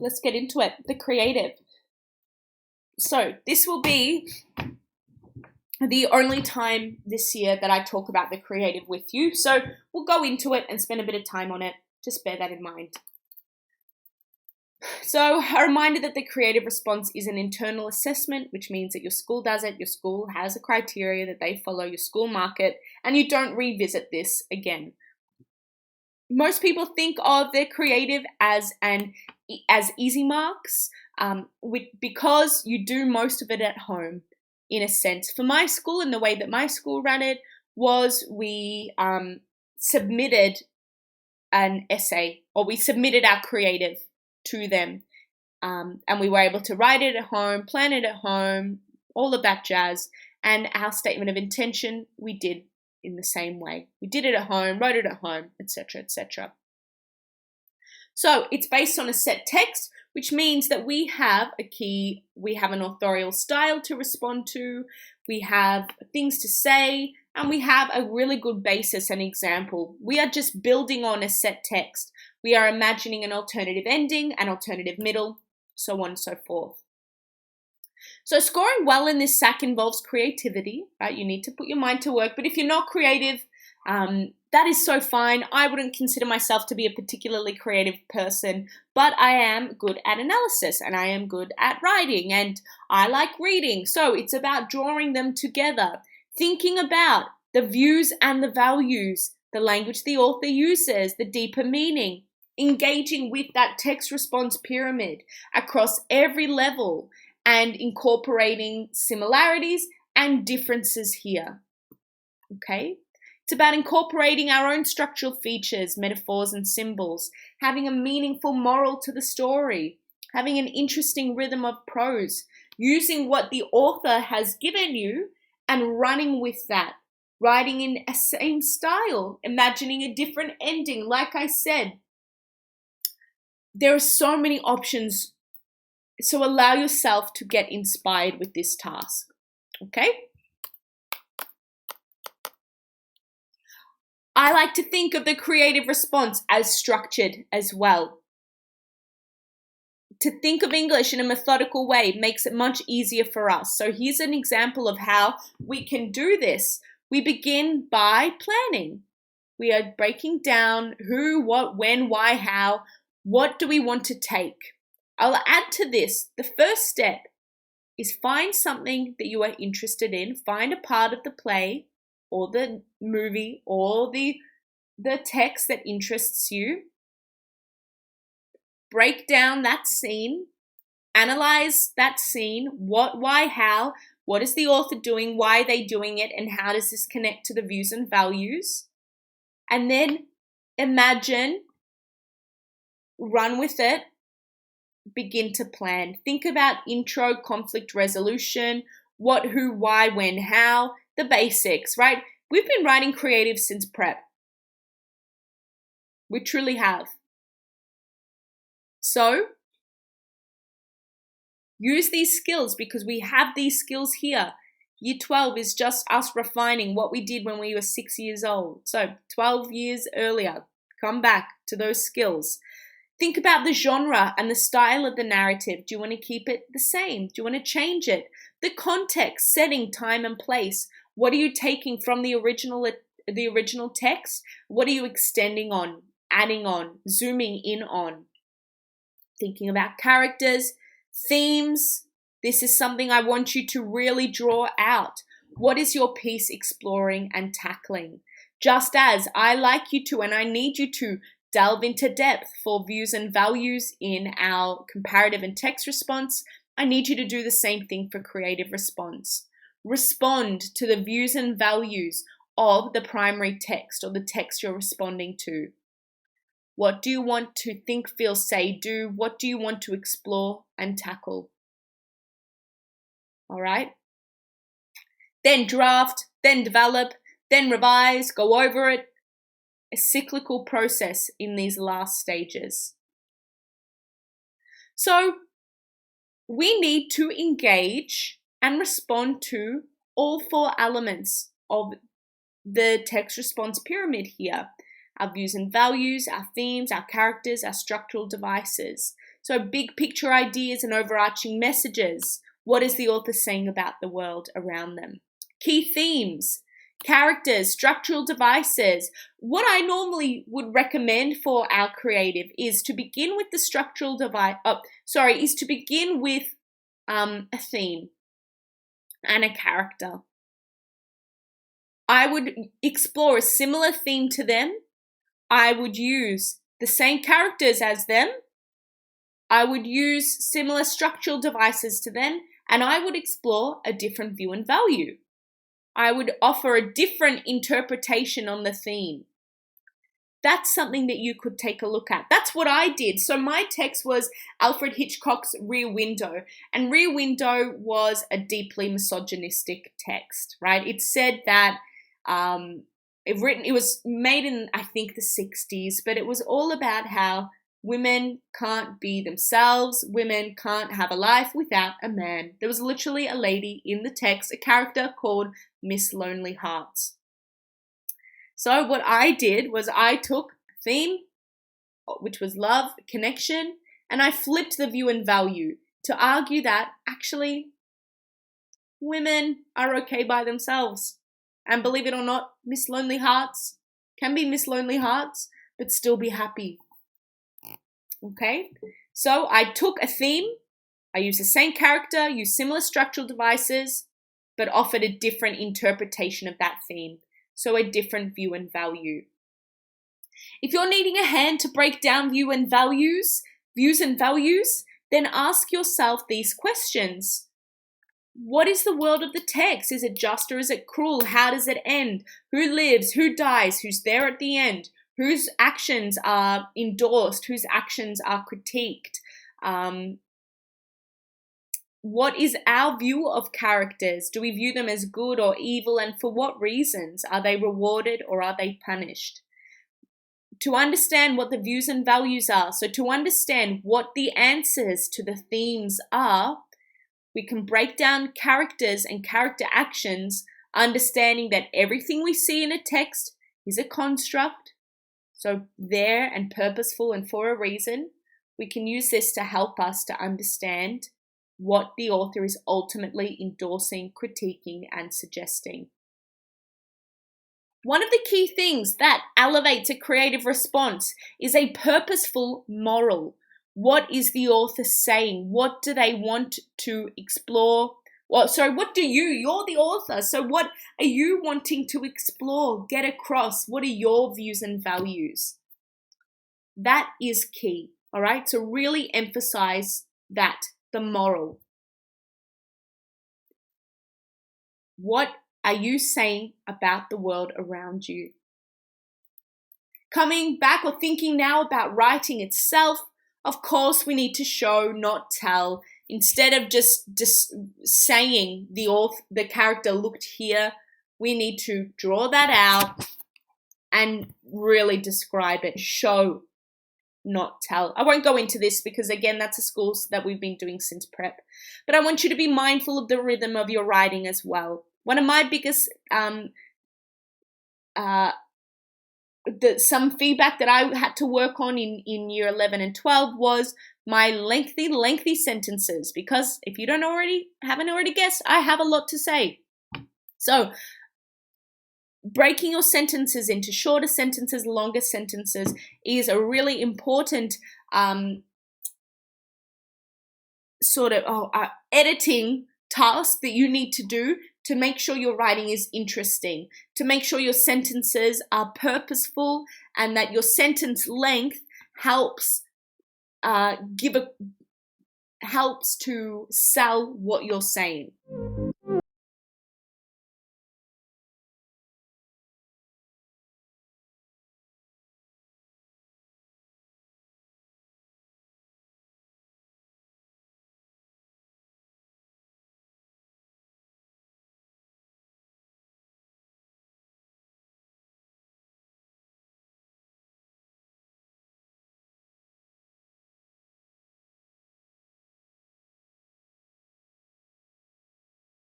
let's get into it. The creative. So this will be the only time this year that I talk about the creative with you. So we'll go into it and spend a bit of time on it. Just bear that in mind. So a reminder that the creative response is an internal assessment, which means that your school does it, your school has a criteria that they follow, your school mark it, and you don't revisit this again. Most people think of their creative as easy marks, because you do most of it at home, in a sense. For my school, and the way that my school ran it was we submitted an essay, or we submitted our creative to them, and we were able to write it at home, plan it at home, all of that jazz. And our statement of intention, we did in the same way. We did it at home, wrote it at home, etc., etc. So it's based on a set text, which means that we have an authorial style to respond to, we have things to say, and we have a really good basis and example. We are just building on a set text. We are imagining an alternative ending, an alternative middle, so on and so forth. So scoring well in this SAC involves creativity, right? You need to put your mind to work, but if you're not creative, that is so fine. I wouldn't consider myself to be a particularly creative person, but I am good at analysis and I am good at writing and I like reading. So it's about drawing them together, thinking about the views and the values, the language the author uses, the deeper meaning, engaging with that text response pyramid across every level and incorporating similarities and differences here. Okay? It's about incorporating our own structural features, metaphors and symbols, having a meaningful moral to the story, having an interesting rhythm of prose, using what the author has given you and running with that, writing in a same style, imagining a different ending. Like I said, there are so many options, so allow yourself to get inspired with this task, okay? I like to think of the creative response as structured as well. To think of English in a methodical way makes it much easier for us. So here's an example of how we can do this. We begin by planning. We are breaking down who, what, when, why, how. What do we want to take? I'll add to this. The first step is find something that you are interested in. Find a part of the play or the movie or the text that interests you. Break down that scene. Analyze that scene. What, why, how. What is the author doing? Why are they doing it? And how does this connect to the views and values? And then imagine, run with it, begin to plan. Think about intro, conflict resolution, what, who, why, when, how, the basics, right? We've been writing creative since prep. We truly have. So, use these skills because we have these skills here. Year 12 is just us refining what we did when we were 6 years old. So 12 years earlier, come back to those skills. Think about the genre and the style of the narrative. Do you want to keep it the same? Do you want to change it? The context, setting, time and place. What are you taking from the original text? What are you extending on, adding on, zooming in on? Thinking about characters, themes. This is something I want you to really draw out. What is your piece exploring and tackling? Just as I like you to and I need you to delve into depth for views and values in our comparative and text response, I need you to do the same thing for creative response. Respond to the views and values of the primary text or the text you're responding to. What do you want to think, feel, say, do? What do you want to explore and tackle? All right? Then draft, then develop, then revise, go over it. A cyclical process in these last stages. So we need to engage and respond to all four elements of the text response pyramid here. Our views and values, our themes, our characters, our structural devices. So big picture ideas and overarching messages. What is the author saying about the world around them? Key themes, characters, structural devices. What I normally would recommend for our creative is to begin with the structural device. Is to begin with a theme and a character. I would explore a similar theme to them. I would use the same characters as them. I would use similar structural devices to them, and I would explore a different view and value. I would offer a different interpretation on the theme. That's something that you could take a look at. That's what I did. So my text was Alfred Hitchcock's Rear Window, and Rear Window was a deeply misogynistic text, right? It said that it was made in, I think, the 60s, but it was all about how women can't be themselves. Women can't have a life without a man. There was literally a lady in the text, a character called Miss Lonely Hearts. So what I did was I took a theme, which was love, connection, and I flipped the view and value to argue that actually women are okay by themselves. And believe it or not, Miss Lonely Hearts can be Miss Lonely Hearts, but still be happy. Okay, so I took a theme, I used the same character, used similar structural devices, but offered a different interpretation of that theme. So a different view and value. If you're needing a hand to break down views and values, then ask yourself these questions. What is the world of the text? Is it just or is it cruel? How does it end? Who lives? Who dies? Who's there at the end? Whose actions are endorsed? Whose actions are critiqued? What is our view of characters? Do we view them as good or evil, and for what reasons? Are they rewarded or are they punished? To understand what the views and values are, so to understand what the answers to the themes are, we can break down characters and character actions, understanding that everything we see in a text is a construct, so there and purposeful and for a reason. We can use this to help us to understand what the author is ultimately endorsing, critiquing, and suggesting. One of the key things that elevates a creative response is a purposeful moral. What is the author saying? What do they want to explore? You're the author. So what are you wanting to explore, get across? What are your views and values? That is key, all right? So really emphasize that, the moral. What are you saying about the world around you? Coming back or thinking now about writing itself, of course we need to show, not tell. Instead of just saying the character looked here, we need to draw that out and really describe it. Show, not tell. I won't go into this because, again, that's a school that we've been doing since prep. But I want you to be mindful of the rhythm of your writing as well. One of my biggest some feedback that I had to work on in year 11 and 12 was my lengthy sentences, because if you haven't already guessed, I have a lot to say. So breaking your sentences into shorter sentences, longer sentences is a really important editing task that you need to do to make sure your writing is interesting, to make sure your sentences are purposeful, and that your sentence length helps to sell what you're saying.